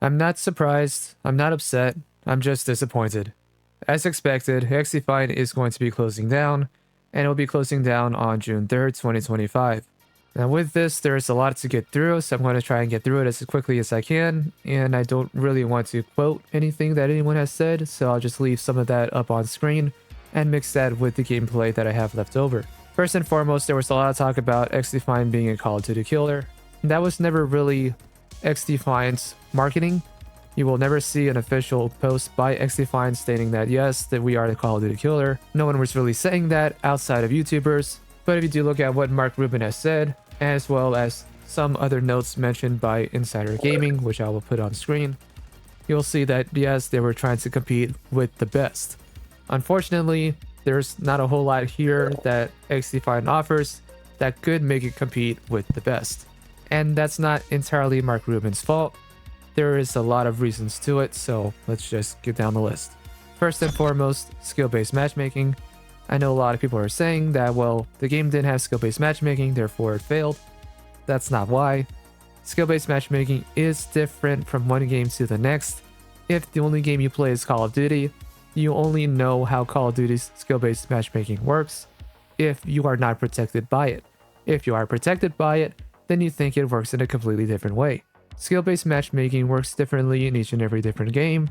I'm not surprised, I'm not upset, I'm just disappointed. As expected, XDefiant is going to be closing down, and it will be closing down on June 3rd, 2025. Now with this, there's a lot to get through, so I'm going to try and get through it as quickly as I can, and I don't really want to quote anything that anyone has said, so I'll just leave some of that up on screen and mix that with the gameplay that I have left over. First and foremost, there was a lot of talk about XDefiant being a Call of Duty killer. That was never really XDefiant's marketing. You will never see an official post by XDefiant stating that yes, that we are the Call of Duty killer. No one was really saying that outside of YouTubers. But if you do look at what Mark Rubin has said, as well as some other notes mentioned by Insider Gaming, which I will put on screen, you'll see that yes, they were trying to compete with the best. Unfortunately, there's not a whole lot here that XDefiant offers that could make it compete with the best. And that's not entirely Mark Rubin's fault. There is a lot of reasons to it, so let's just get down the list. First and foremost, skill-based matchmaking. I know a lot of people are saying that, well, the game didn't have skill-based matchmaking, therefore it failed. That's not why. Skill-based matchmaking is different from one game to the next. If the only game you play is Call of Duty, you only know how Call of Duty's skill-based matchmaking works if you are not protected by it. If you are protected by it, then you think it works in a completely different way. Skill-based matchmaking works differently in each and every different game.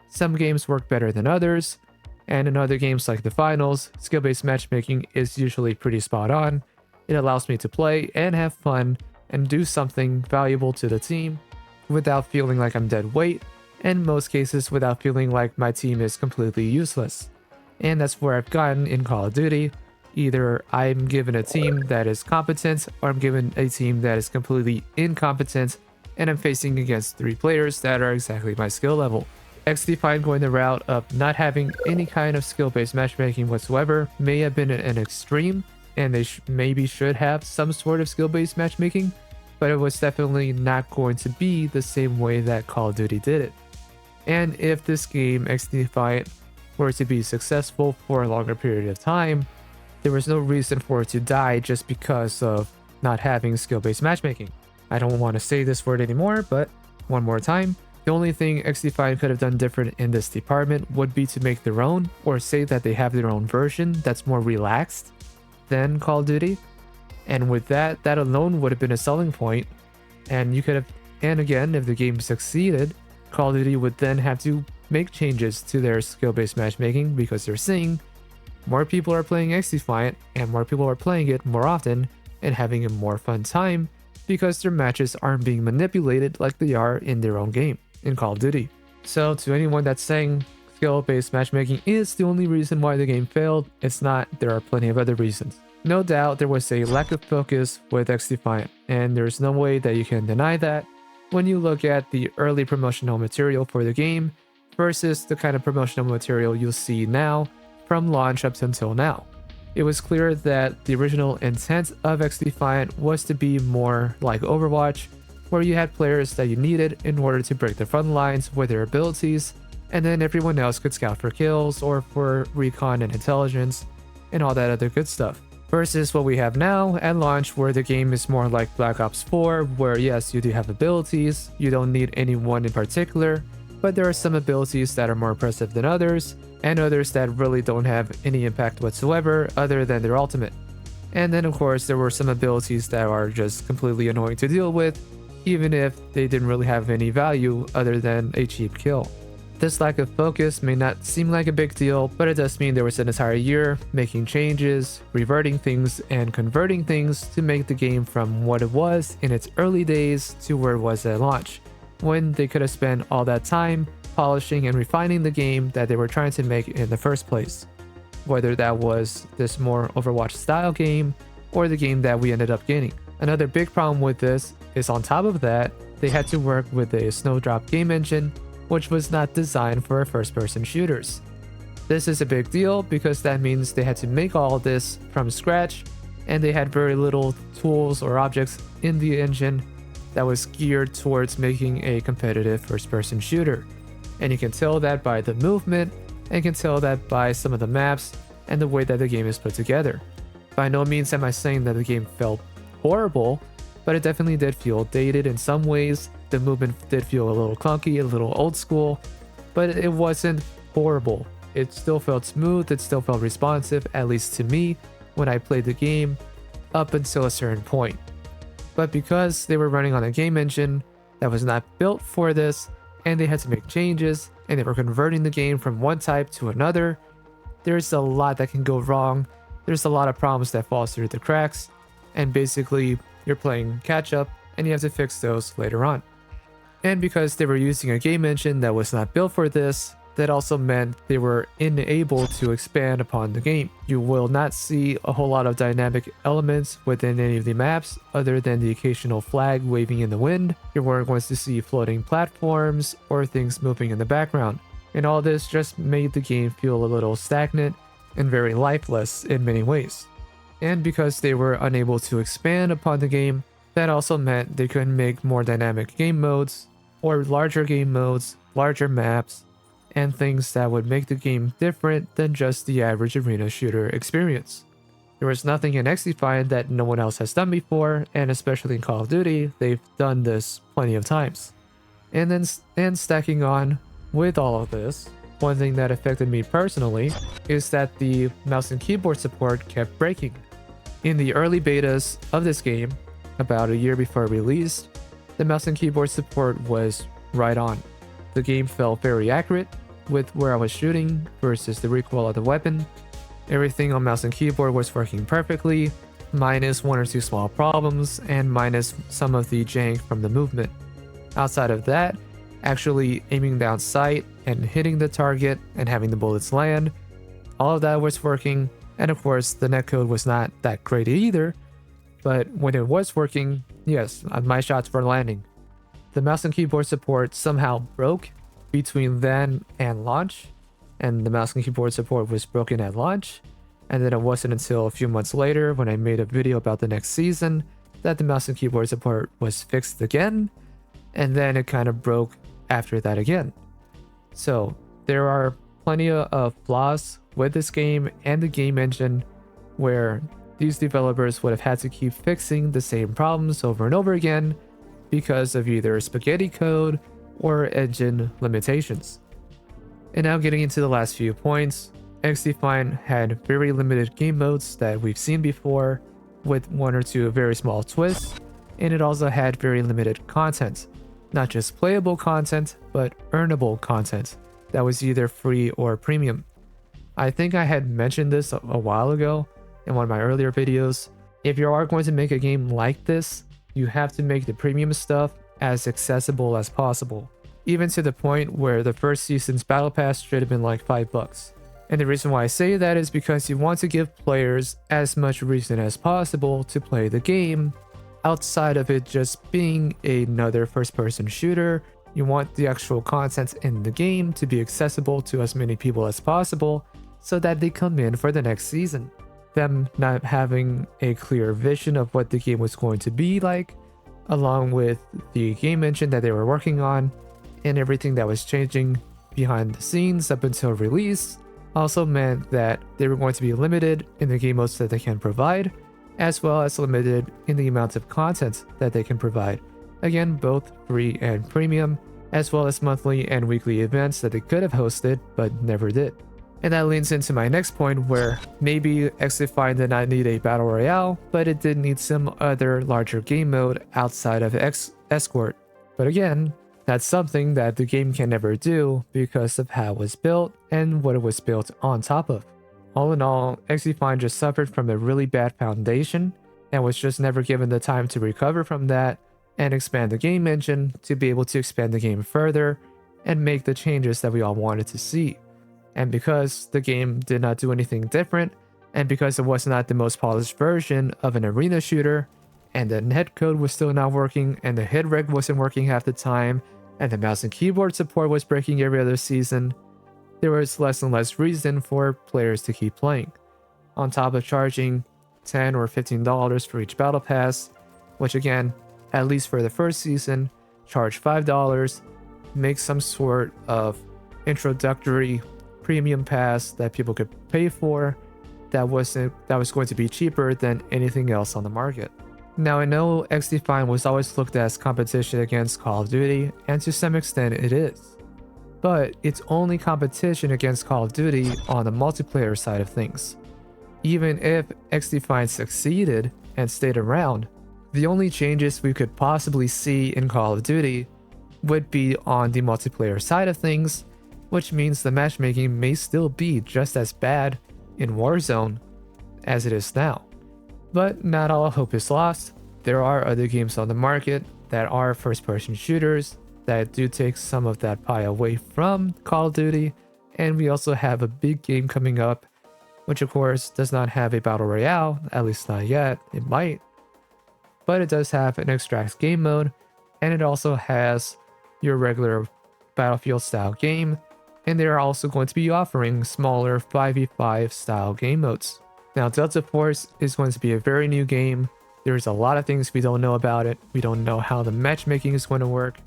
Some games work better than others, and in other games like the finals, skill-based matchmaking is usually pretty spot on. It allows me to play and have fun and do something valuable to the team without feeling like I'm dead weight, and in most cases without feeling like my team is completely useless. And that's where I've gotten in Call of Duty. Either I'm given a team that is competent, or I'm given a team that is completely incompetent, and I'm facing against 3 players that are exactly my skill level. XDefiant going the route of not having any kind of skill-based matchmaking whatsoever may have been an extreme, and they maybe should have some sort of skill-based matchmaking, but it was definitely not going to be the same way that Call of Duty did it. And if this game, XDefiant, were to be successful for a longer period of time, there was no reason for it to die just because of not having skill-based matchmaking. I don't want to say this word anymore, but one more time. The only thing XDefiant could have done different in this department would be to make their own, or say that they have their own version that's more relaxed than Call of Duty. And with that alone would have been a selling point. And you could have, and again, if the game succeeded, Call of Duty would then have to make changes to their skill-based matchmaking because they're seeing more people are playing XDefiant and more people are playing it more often and having a more fun time because their matches aren't being manipulated like they are in their own game in Call of Duty. So to anyone that's saying skill-based matchmaking is the only reason why the game failed, it's not. There are plenty of other reasons. No doubt there was a lack of focus with XDefiant, and there's no way that you can deny that when you look at the early promotional material for the game versus the kind of promotional material you'll see now from launch up until now. It was clear that the original intent of XDefiant was to be more like Overwatch, where you had players that you needed in order to break the front lines with their abilities, and then everyone else could scout for kills or for recon and intelligence and all that other good stuff. Versus what we have now at launch, where the game is more like Black Ops 4, where yes, you do have abilities, you don't need any one in particular, but there are some abilities that are more impressive than others, and others that really don't have any impact whatsoever other than their ultimate. And then of course there were some abilities that are just completely annoying to deal with, even if they didn't really have any value other than a cheap kill. This lack of focus may not seem like a big deal, but it does mean there was an entire year making changes, reverting things, and converting things to make the game from what it was in its early days to where it was at launch, when they could have spent all that time polishing and refining the game that they were trying to make in the first place. Whether that was this more Overwatch style game or the game that we ended up getting. Another big problem with this is on top of that, they had to work with a Snowdrop game engine, which was not designed for first-person shooters. This is a big deal because that means they had to make all this from scratch, and they had very little tools or objects in the engine that was geared towards making a competitive first-person shooter. And you can tell that by the movement, and you can tell that by some of the maps and the way that the game is put together. By no means am I saying that the game felt horrible, but it definitely did feel dated in some ways, The movement did feel a little clunky, a little old school, but it wasn't horrible. It still felt smooth, it still felt responsive, at least to me, when I played the game, up until a certain point. But because they were running on a game engine that was not built for this, and they had to make changes, and they were converting the game from one type to another, there's a lot that can go wrong. There's a lot of problems that fall through the cracks, and basically you're playing catch up and you have to fix those later on. And because they were using a game engine that was not built for this, that also meant they were unable to expand upon the game. You will not see a whole lot of dynamic elements within any of the maps other than the occasional flag waving in the wind. You weren't going to see floating platforms or things moving in the background. And all this just made the game feel a little stagnant and very lifeless in many ways. And because they were unable to expand upon the game, that also meant they couldn't make more dynamic game modes or larger game modes, larger maps, and things that would make the game different than just the average arena shooter experience. There was nothing in XDefiant that no one else has done before, and especially in Call of Duty, they've done this plenty of times. And stacking on with all of this, one thing that affected me personally is that the mouse and keyboard support kept breaking. In the early betas of this game, about a year before release, the mouse and keyboard support was right on. The game felt very accurate with where I was shooting versus the recoil of the weapon. Everything on mouse and keyboard was working perfectly, minus one or two small problems, and minus some of the jank from the movement. Outside of that, actually aiming down sight and hitting the target and having the bullets land, all of that was working, and of course the netcode was not that great either, but when it was working, yes, my shots were landing. The mouse and keyboard support somehow broke between then and launch, and the mouse and keyboard support was broken at launch, and then it wasn't until a few months later when I made a video about the next season that the mouse and keyboard support was fixed again, and then it kind of broke after that again. So there are plenty of flaws with this game and the game engine where these developers would have had to keep fixing the same problems over and over again because of either spaghetti code or engine limitations. And now getting into the last few points, XDefiant had very limited game modes that we've seen before with one or two very small twists, and it also had very limited content. Not just playable content, but earnable content that was either free or premium. I think I had mentioned this a while ago in one of my earlier videos. If you are going to make a game like this, you have to make the premium stuff as accessible as possible, even to the point where the first season's battle pass should have been like $5. And the reason why I say that is because you want to give players as much reason as possible to play the game outside of it just being another first-person shooter. You want the actual content in the game to be accessible to as many people as possible so that they come in for the next season. Them not having a clear vision of what the game was going to be like, along with the game engine that they were working on, and everything that was changing behind the scenes up until release, also meant that they were going to be limited in the game modes that they can provide, as well as limited in the amount of content that they can provide. Again, both free and premium, as well as monthly and weekly events that they could have hosted but never did. And that leads into my next point, where maybe XDefiant did not need a battle royale, but it did need some other larger game mode outside of Escort. But again, that's something that the game can never do because of how it was built and what it was built on top of. All in all, XDefiant just suffered from a really bad foundation and was just never given the time to recover from that and expand the game engine to be able to expand the game further and make the changes that we all wanted to see. And because the game did not do anything different, and because it was not the most polished version of an arena shooter, and the netcode was still not working, and the hit reg wasn't working half the time, and the mouse and keyboard support was breaking every other season, there was less and less reason for players to keep playing. On top of charging $10 or $15 for each battle pass, which again, at least for the first season, charge $5, make some sort of introductory premium pass that people could pay for that was going to be cheaper than anything else on the market. Now I know XDefiant was always looked at as competition against Call of Duty, and to some extent it is. But it's only competition against Call of Duty on the multiplayer side of things. Even if XDefiant succeeded and stayed around, the only changes we could possibly see in Call of Duty would be on the multiplayer side of things, which means the matchmaking may still be just as bad in Warzone as it is now. But not all hope is lost. There are other games on the market that are first-person shooters that do take some of that pie away from Call of Duty, and we also have a big game coming up, which of course does not have a battle royale, at least not yet. It might, but it does have an extract game mode, and it also has your regular Battlefield style game, and they are also going to be offering smaller 5v5 style game modes. Now Delta Force is going to be a very new game. There's a lot of things we don't know about it. We don't know how the matchmaking is going to work.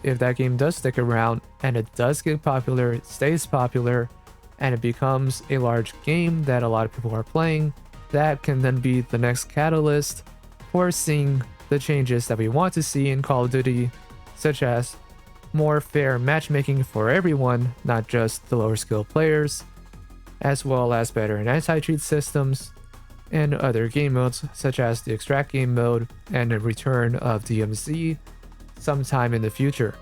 If that game does stick around and it does get popular, it stays popular, and it becomes a large game that a lot of people are playing, that can then be the next catalyst for seeing the changes that we want to see in Call of Duty, such as more fair matchmaking for everyone, not just the lower skill players, as well as better anti-cheat systems, and other game modes such as the extract game mode and the return of DMZ sometime in the future.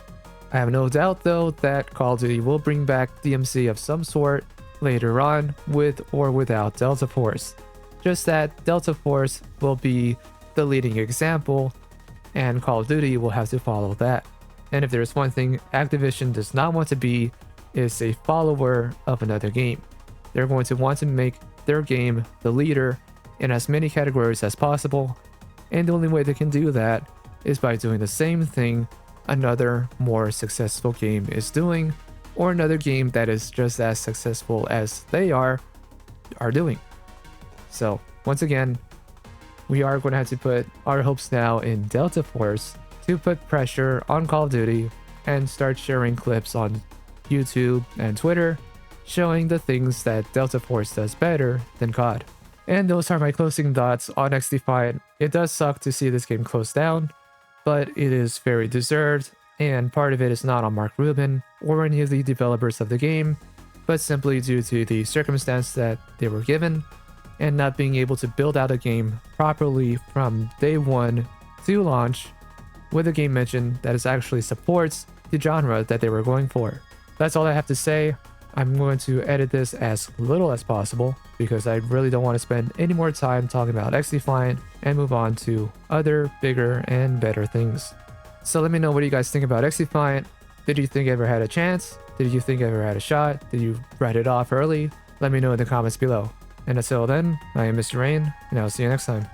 I have no doubt though that Call of Duty will bring back DMZ of some sort later on, with or without Delta Force. Just that Delta Force will be the leading example, and Call of Duty will have to follow that. And if there's one thing Activision does not want to be, is a follower of another game. They're going to want to make their game the leader in as many categories as possible, and the only way they can do that is by doing the same thing another more successful game is doing, or another game that is just as successful as they are doing. So once again, we are going to have to put our hopes now in Delta Force to put pressure on Call of Duty and start sharing clips on YouTube and Twitter showing the things that Delta Force does better than COD. And those are my closing thoughts on XDefiant. It does suck to see this game close down, but it is very deserved, and part of it is not on Mark Rubin or any of the developers of the game, but simply due to the circumstance that they were given and not being able to build out a game properly from day one to launch with a game engine that is actually supports the genre that they were going for. That's all I have to say. I'm going to edit this as little as possible because I really don't want to spend any more time talking about XDefiant and move on to other bigger and better things. So let me know, what do you guys think about XDefiant? Did you think it ever had a chance? Did you think it ever had a shot? Did you write it off early? Let me know in the comments below. And until then, I am Mr. Rain, and I'll see you next time.